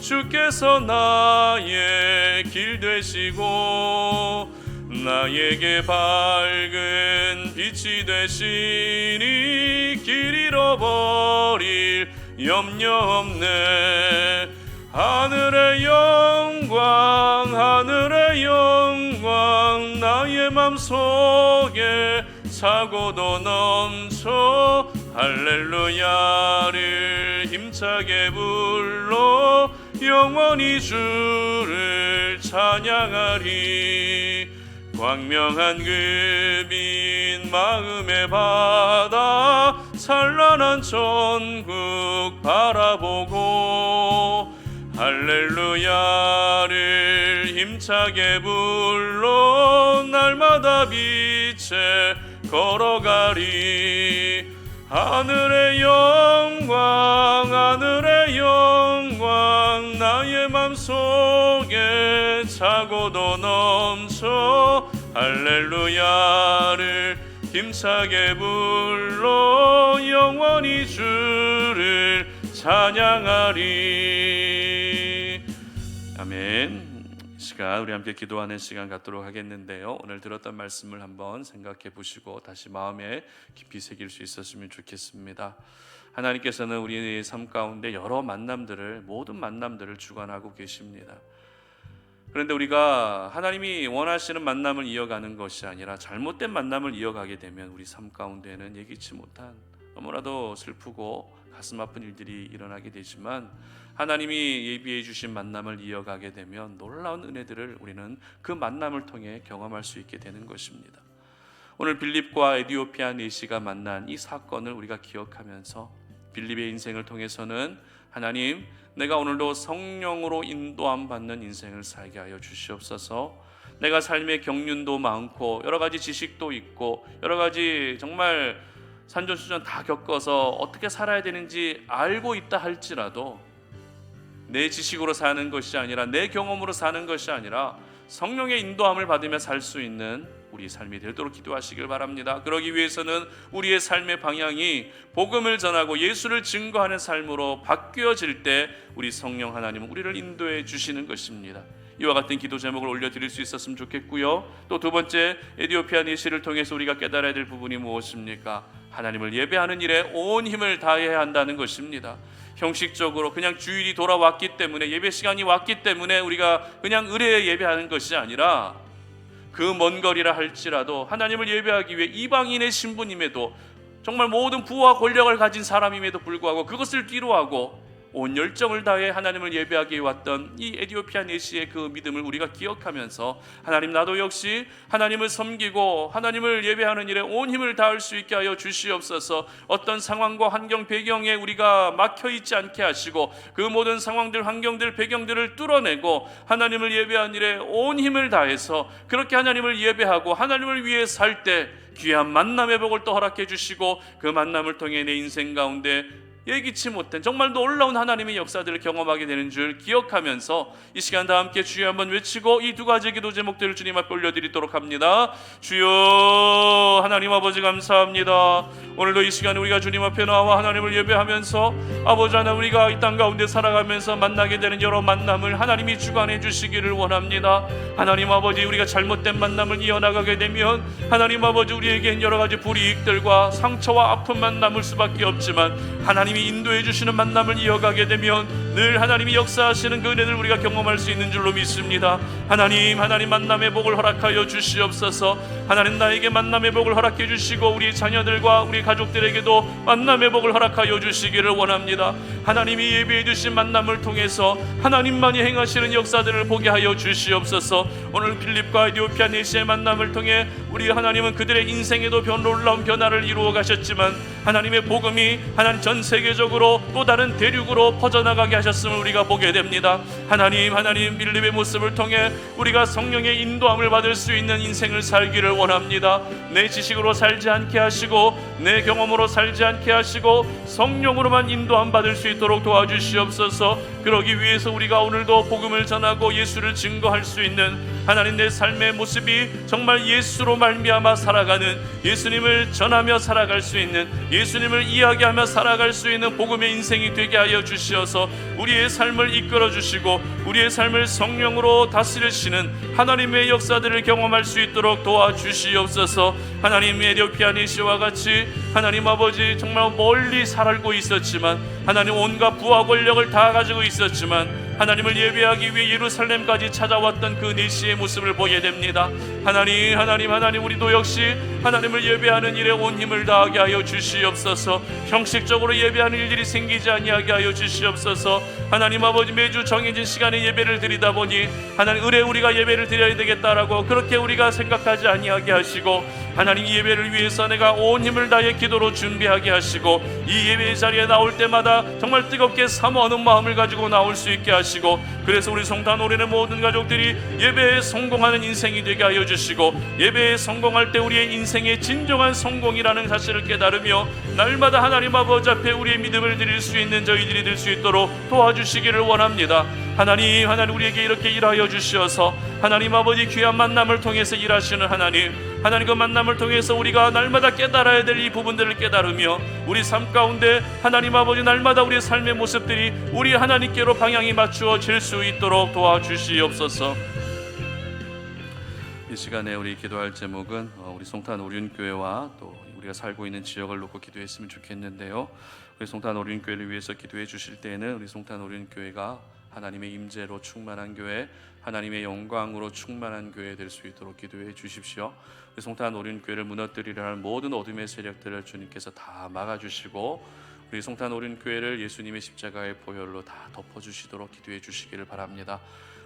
주께서 나의 길 되시고 나에게 밝은 빛이 되시니 길 잃어버릴 염려 없네. 하늘의 영광 하늘의 영광 나의 맘속에 차고도 넘쳐 할렐루야를 힘차게 불러 영원히 주를 찬양하리. 광명한 그 빛 마음의 바다 찬란한 천국 바라보고 할렐루야를 힘차게 불러 날마다 빛에 걸어가리. 하늘의 영광 하늘의 영광 나의 맘속에 차고도 넘쳐 할렐루야를 힘차게 불러 영원히 주를 찬양하리. 아멘. 이 시간 우리 함께 기도하는 시간 갖도록 하겠는데요, 오늘 들었던 말씀을 한번 생각해 보시고 다시 마음에 깊이 새길 수 있었으면 좋겠습니다. 하나님께서는 우리의 삶 가운데 여러 만남들을, 모든 만남들을 주관하고 계십니다. 그런데 우리가 하나님이 원하시는 만남을 이어가는 것이 아니라 잘못된 만남을 이어가게 되면 우리 삶 가운데는 예기치 못한 너무나도 슬프고 가슴 아픈 일들이 일어나게 되지만, 하나님이 예비해 주신 만남을 이어가게 되면 놀라운 은혜들을 우리는 그 만남을 통해 경험할 수 있게 되는 것입니다. 오늘 빌립과 에디오피아 내시가 만난 이 사건을 우리가 기억하면서 빌립의 인생을 통해서는 하나님, 내가 오늘도 성령으로 인도함 받는 인생을 살게 하여 주시옵소서. 내가 삶의 경륜도 많고 여러 가지 지식도 있고 여러 가지 정말 산전수전 다 겪어서 어떻게 살아야 되는지 알고 있다 할지라도 내 지식으로 사는 것이 아니라 내 경험으로 사는 것이 아니라 성령의 인도함을 받으며 살 수 있는 우리 삶이 되도록 기도하시길 바랍니다. 그러기 위해서는 우리의 삶의 방향이 복음을 전하고 예수를 증거하는 삶으로 바뀌어질 때 우리 성령 하나님은 우리를 인도해 주시는 것입니다. 이와 같은 기도 제목을 올려드릴 수 있었으면 좋겠고요. 또 두 번째, 에티오피아 내시를 통해서 우리가 깨달아야 될 부분이 무엇입니까? 하나님을 예배하는 일에 온 힘을 다해야 한다는 것입니다. 형식적으로 그냥 주일이 돌아왔기 때문에, 예배 시간이 왔기 때문에 우리가 그냥 의례에 예배하는 것이 아니라 그 먼 거리라 할지라도 하나님을 예배하기 위해 이방인의 신분임에도 정말 모든 부와 권력을 가진 사람임에도 불구하고 그것을 뒤로하고 온 열정을 다해 하나님을 예배하기 위해 왔던 이 에티오피아 내시의 그 믿음을 우리가 기억하면서 하나님, 나도 역시 하나님을 섬기고 하나님을 예배하는 일에 온 힘을 다할 수 있게 하여 주시옵소서. 어떤 상황과 환경 배경에 우리가 막혀있지 않게 하시고 그 모든 상황들, 환경들, 배경들을 뚫어내고 하나님을 예배하는 일에 온 힘을 다해서 그렇게 하나님을 예배하고 하나님을 위해 살 때 귀한 만남의 복을 또 허락해 주시고 그 만남을 통해 내 인생 가운데 예기치 못한 정말 놀라운 하나님의 역사들을 경험하게 되는 줄 기억하면서 이 시간 다 함께 주여 한번 외치고 이 두 가지 기도 제목들을 주님 앞에 올려드리도록 합니다. 주여 하나님 아버지 감사합니다. 오늘도 이 시간에 우리가 주님 앞에 나와 하나님을 예배하면서 아버지 하나님, 우리가 이 땅 가운데 살아가면서 만나게 되는 여러 만남을 하나님이 주관해 주시기를 원합니다. 하나님 아버지, 우리가 잘못된 만남을 이어나가게 되면 하나님 아버지, 우리에겐 여러 가지 불이익들과 상처와 아픔만 남을 수밖에 없지만 하나님이 인도해 주시는 만남을 이어가게 되면 늘 하나님이 역사하시는 그 은혜를 우리가 경험할 수 있는 줄로 믿습니다. 하나님 만남의 복을 허락하여 주시옵소서. 하나님, 나에게 만남의 복을 허락해 주시고 우리 자녀들과 우리 가족들에게도 만남의 복을 허락하여 주시기를 원합니다. 하나님이 예비해 주신 만남을 통해서 하나님만이 행하시는 역사들을 보게 하여 주시옵소서. 오늘 필립과 에티오피아 내시의 만남을 통해 우리 하나님은 그들의 인생에도 놀라운 변화를 이루어 가셨지만 하나님의 복음이 하나님 전 세계적으로 또 다른 대륙으로 퍼져나가게 하셨음을 우리가 보게 됩니다. 하나님 필립의 모습을 통해 우리가 성령의 인도함을 받을 수 있는 인생을 살기를 원합니다. 내 지식으로 살지 않게 하시고 내 경험으로 살지 않게 하시고 성령으로만 인도함 받을 수 있도록 도와주시옵소서. 그러기 위해서 우리가 오늘도 복음을 전하고 예수를 증거할 수 있는 하나님, 내 삶의 모습이 정말 예수로 말미암아 살아가는, 예수님을 전하며 살아갈 수 있는, 예수님을 이야기하며 살아갈 수 있는 복음의 인생이 되게 하여 주시어서 우리의 삶을 이끌어 주시고 우리의 삶을 성령으로 다스리시는 하나님의 역사들을 경험할 수 있도록 도와주시옵소서. 하나님, 에티오피아 내시와 같이 하나님 아버지, 정말 멀리 살고 있었지만 하나님 온갖 부와 권력을 다 가지고 있었지만 하나님을 예배하기 위해 예루살렘까지 찾아왔던 그 내시의 모습을 보게 됩니다. 하나님, 우리도 역시 하나님을 예배하는 일에 온 힘을 다하게 하여 주시옵소서. 형식적으로 예배하는 일들이 생기지 아니하게 하여 주시옵소서. 하나님 아버지, 매주 정해진 시간에 예배를 드리다 보니 하나님, 의례 우리가 예배를 드려야 되겠다라고 그렇게 우리가 생각하지 아니하게 하시고 하나님, 이 예배를 위해서 내가 온 힘을 다해 기도로 준비하게 하시고 이 예배 자리에 나올 때마다 정말 뜨겁게 사모하는 마음을 가지고 나올 수 있게 하시고, 그래서 우리 성탄 올해는 모든 가족들이 예배에 성공하는 인생이 되게 하여 주시고 예배에 성공할 때 우리의 인생의 진정한 성공이라는 사실을 깨달으며 날마다 하나님 아버지 앞에 우리의 믿음을 드릴 수 있는 저희들이 될 수 있도록 도와주시기를 원합니다. 하나님, 우리에게 이렇게 일하여 주시어서 하나님 아버지, 귀한 만남을 통해서 일하시는 하나님 그 만남을 통해서 우리가 날마다 깨달아야 될 이 부분들을 깨달으며 우리 삶 가운데 하나님 아버지, 날마다 우리의 삶의 모습들이 우리 하나님께로 방향이 맞추어질 수 있도록 도와주시옵소서. 이 시간에 우리 기도할 제목은 우리 송탄 오륜교회와 또 우리가 살고 있는 지역을 놓고 기도했으면 좋겠는데요. 우리 송탄 오륜교회를 위해서 기도해 주실 때에는 우리 송탄 오륜교회가 하나님의 임재로 충만한 교회, 하나님의 영광으로 충만한 교회 될 수 있도록 기도해 주십시오. 우리 송탄 오륜교회를 무너뜨리려 할 모든 어둠의 세력들을 주님께서 다 막아주시고 우리 송탄 오륜교회를 예수님의 십자가의 보혈로 다 덮어주시도록 기도해 주시기를 바랍니다.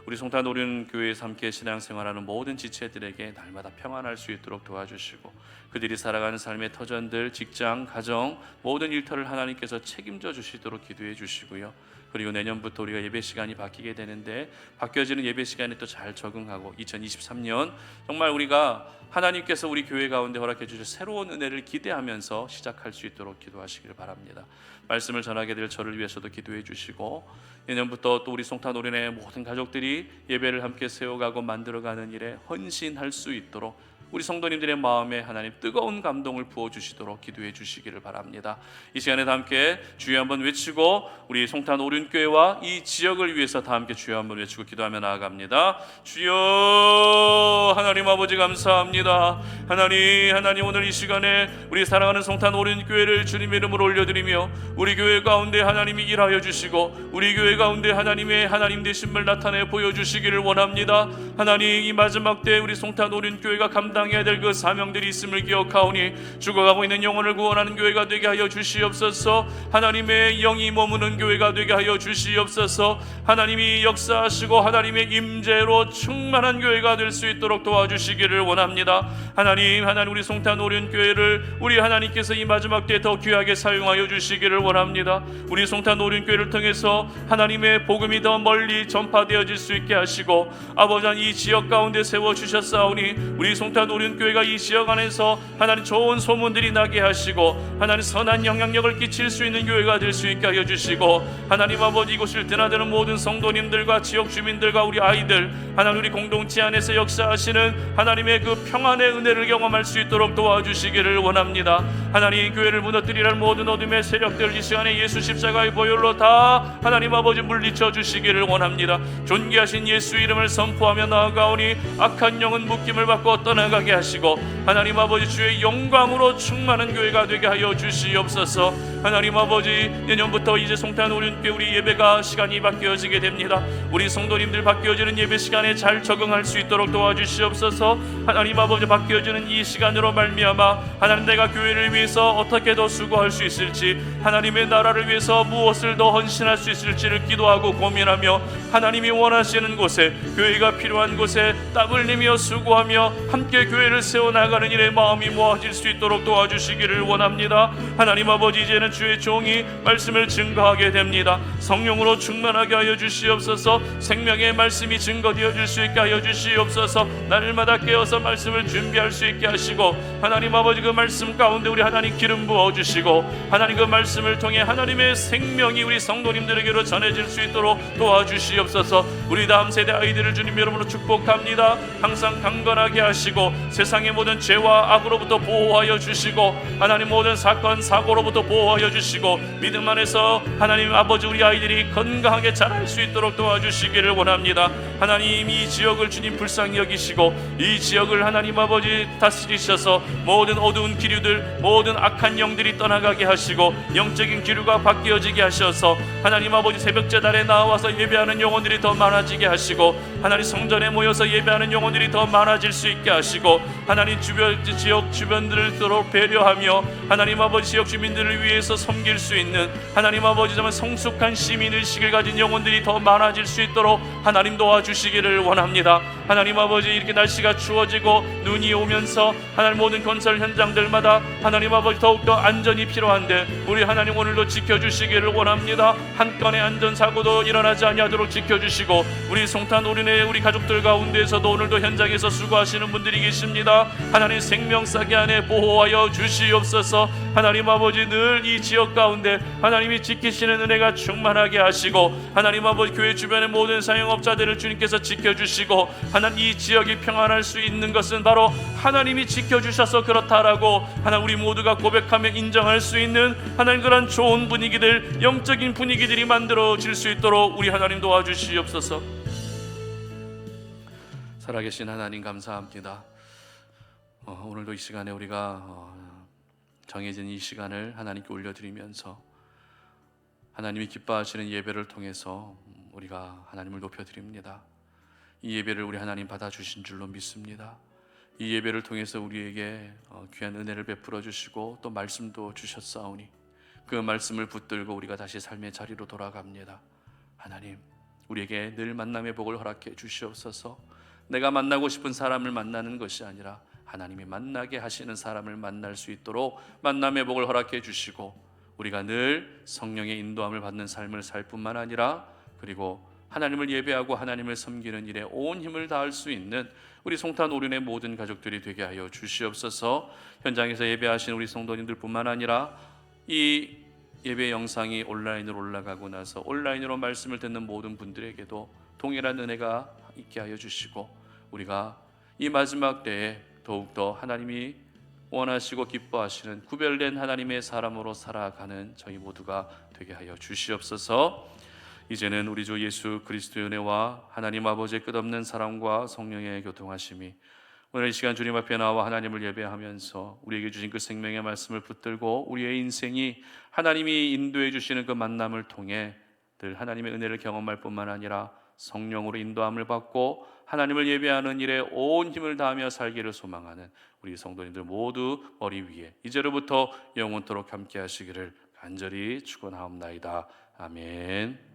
우리 송탄 오륜 교회에서 함께 신앙생활하는 모든 지체들에게 날마다 평안할 수 있도록 도와주시고, 그들이 살아가는 삶의 터전들, 직장, 가정 모든 일터를 하나님께서 책임져 주시도록 기도해 주시고요. 그리고 내년부터 우리가 예배 시간이 바뀌게 되는데, 바뀌어지는 예배 시간에 또 잘 적응하고 2023년 정말 우리가 하나님께서 우리 교회 가운데 허락해 주실 새로운 은혜를 기대하면서 시작할 수 있도록 기도하시기를 바랍니다. 말씀을 전하게 될 저를 위해서도 기도해 주시고, 내년부터 또 우리 송탄 오륜의 모든 가족들이 예배를 함께 세워가고 만들어가는 일에 헌신할 수 있도록 우리 성도님들의 마음에 하나님 뜨거운 감동을 부어주시도록 기도해 주시기를 바랍니다. 이 시간에 다 함께 주여 한번 외치고, 우리 송탄 오륜교회와 이 지역을 위해서 다 함께 주여 한번 외치고 기도하며 나아갑니다. 주여 하나님 아버지 감사합니다. 하나님 오늘 이 시간에 우리 사랑하는 송탄 오륜교회를 주님의 이름으로 올려드리며, 우리 교회 가운데 하나님이 일하여 주시고 우리 교회 가운데 하나님의 하나님 되심을 나타내 보여주시기를 원합니다. 하나님, 이 마지막 때 우리 송탄 오륜교회가 감당해야 될 그 사명들이 있음을 기억하오니 죽어가고 있는 영혼을 구원하는 교회가 되게 하여 주시옵소서. 하나님의 영이 머무는 교회가 되게 하여 주시옵소서. 하나님이 역사하시고 하나님의 임재로 충만한 교회가 될 수 있도록 도와주시기를 원합니다. 하나님 우리 송탄 오륜교회를 우리 하나님께서 이 마지막 때 더 귀하게 사용하여 주시기를 원합니다. 우리 송탄 오륜교회를 통해서 하나님의 복음이 더 멀리 전파되어질 수 있게 하시고, 아버지 이 지역 가운데 세워주셨사오니 우리 송탄 오륜교회가 이 지역 안에서 하나님 좋은 소문들이 나게 하시고 하나님 선한 영향력을 끼칠 수 있는 교회가 될 수 있게 하여 주시고, 하나님 아버지 이곳을 드나드는 모든 성도님들과 지역 주민들과 우리 아이들, 하나님 우리 공동체 안에서 역사하시는 하나님의 그 평안의 은혜를 경험할 수 있도록 도와주시기를 원합니다. 하나님 교회를 무너뜨리는 모든 어둠의 세력들 이 시간에 예수 십자가의 보혈로 다 하나님 아버지 물리쳐 주시기를 원합니다. 존귀하신 예수 이름을 선포하며 나아가오니 악한 영은 묶임을 받고 떠나가게 하시고 하나님 아버지 주의 영광으로 충만한 교회가 되게 하여 주시옵소서. 하나님 아버지, 내년부터 이제 송탄 오륜교회 우리 예배가 시간이 바뀌어지게 됩니다. 우리 성도님들 바뀌어지는 예배 시간에 잘 적응할 수 있도록 도와주시옵소서. 하나님 아버지, 바뀌어지는 이 시간으로 말미암아 하나님 내가 교회를 위해서 어떻게 더 수고할 수 있을지, 하나님의 나라를 위해서 무엇을 더 헌신할 수 있을지를 기도하고 고민하며 하나님이 원하시는 곳에, 교회가 필요한 곳에 땀 흘리며 수고하며 함께 교회를 세워나가는 일에 마음이 모아질 수 있도록 도와주시기를 원합니다. 하나님 아버지, 이제는 주의 종이 말씀을 증거하게 됩니다. 성령으로 충만하게 하여 주시옵소서. 생명의 말씀이 증거되어질 수 있게 하여 주시옵소서. 날마다 깨어서 말씀을 준비할 수 있게 하시고, 하나님 아버지 그 말씀 가운데 우리 하나님 기름 부어주시고, 하나님 그 말씀을 통해 하나님의 생명이 우리 성도님들에게로 전해질 수 있도록 도와주시옵소서. 우리 다음 세대 아이들을 주님 이름으로 축복합니다. 항상 강건하게 하시고 세상의 모든 죄와 악으로부터 보호하여 주시고, 하나님 모든 사건 사고로부터 보호하여 주시고, 믿음 안에서 하나님 아버지 우리 아이들이 건강하게 자랄 수 있도록 도와주시기를 원합니다. 하나님 이 지역을 주님 불쌍히 여기시고 이 지역을 하나님 아버지 다스리셔서 모든 어두운 기류들, 모든 악한 영들이 떠나가게 하시고 영적인 기류가 바뀌어지게 하셔서 하나님 아버지 새벽 제단에 나와서 예배하는 영혼들이 더 많아지게 하시고, 하나님 성전에 모여서 예배하는 영혼들이 더 많아질 수 있게 하시고, 하나님 지역 주변들을 서로 배려하며 하나님 아버지 지역 주민들을 위해서 섬길 수 있는 하나님 아버지 정말 성숙한 시민의식을 가진 영혼들이 더 많아질 수 있도록 하나님 도와주시기를 원합니다. 하나님 아버지, 이렇게 날씨가 추워지고 눈이 오면서 하나님 모든 건설 현장들마다 하나님 아버지 더욱더 안전이 필요한데 우리 하나님 오늘도 지켜주시기를 원합니다. 한 건의 안전사고도 일어나지 아니하도록 지켜주시고, 우리 송탄 오륜의 우리 가족들 가운데에서도 오늘도 현장에서 수고하시는 분들이 계십니다. 하나님 생명사기 안에 보호하여 주시옵소서. 하나님 아버지 늘 이 지역 가운데 하나님이 지키시는 은혜가 충만하게 하시고, 하나님 아버지 교회 주변의 모든 사용업자들을 주님께서 지켜주시고, 하나님 이 지역이 평안할 수 있는 것은 바로 하나님이 지켜주셔서 그렇다라고 하나님 우리 모두가 고백하며 인정할 수 있는 하나님 그런 좋은 분위기들, 영적인 분위기들이 만들어질 수 있도록 우리 하나님 도와주시옵소서. 살아계신 하나님 감사합니다. 오늘도 이 시간에 우리가 정해진 이 시간을 하나님께 올려드리면서 하나님이 기뻐하시는 예배를 통해서 우리가 하나님을 높여드립니다. 이 예배를 우리 하나님 받아주신 줄로 믿습니다. 이 예배를 통해서 우리에게 귀한 은혜를 베풀어 주시고 또 말씀도 주셨사오니 그 말씀을 붙들고 우리가 다시 삶의 자리로 돌아갑니다. 하나님, 우리에게 늘 만남의 복을 허락해 주시옵소서. 내가 만나고 싶은 사람을 만나는 것이 아니라 하나님이 만나게 하시는 사람을 만날 수 있도록 만남의 복을 허락해 주시고, 우리가 늘 성령의 인도함을 받는 삶을 살 뿐만 아니라, 그리고 하나님을 예배하고 하나님을 섬기는 일에 온 힘을 다할 수 있는 우리 송탄 오륜의 모든 가족들이 되게 하여 주시옵소서. 현장에서 예배하시는 우리 성도님들 뿐만 아니라 이 예배 영상이 온라인으로 올라가고 나서 온라인으로 말씀을 듣는 모든 분들에게도 동일한 은혜가 있게 하여 주시고, 우리가 이 마지막 때에 더욱더 하나님이 원하시고 기뻐하시는 구별된 하나님의 사람으로 살아가는 저희 모두가 되게 하여 주시옵소서. 이제는 우리 주 예수 그리스도의 은혜와 하나님 아버지의 끝없는 사랑과 성령의 교통하심이 오늘 이 시간 주님 앞에 나와 하나님을 예배하면서 우리에게 주신 그 생명의 말씀을 붙들고 우리의 인생이 하나님이 인도해 주시는 그 만남을 통해 늘 하나님의 은혜를 경험할 뿐만 아니라 성령으로 인도함을 받고 하나님을 예배하는 일에 온 힘을 다하며 살기를 소망하는 우리 성도님들 모두 머리 위에 이제로부터 영원토록 함께 하시기를 간절히 축원하옵나이다. 아멘.